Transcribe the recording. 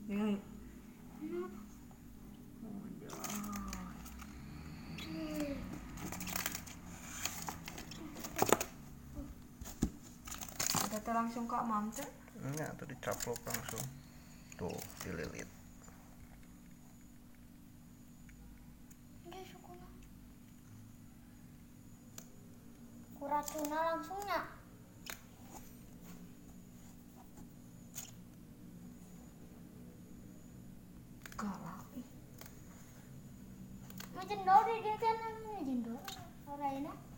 Ya. Udah langsung Kak Mamte? Enggak, tuh dicaplok langsung. Tuh, dililit. Kuracuna langsungnya. Galak. Macam dori dia kan, macam dori. Orang ini.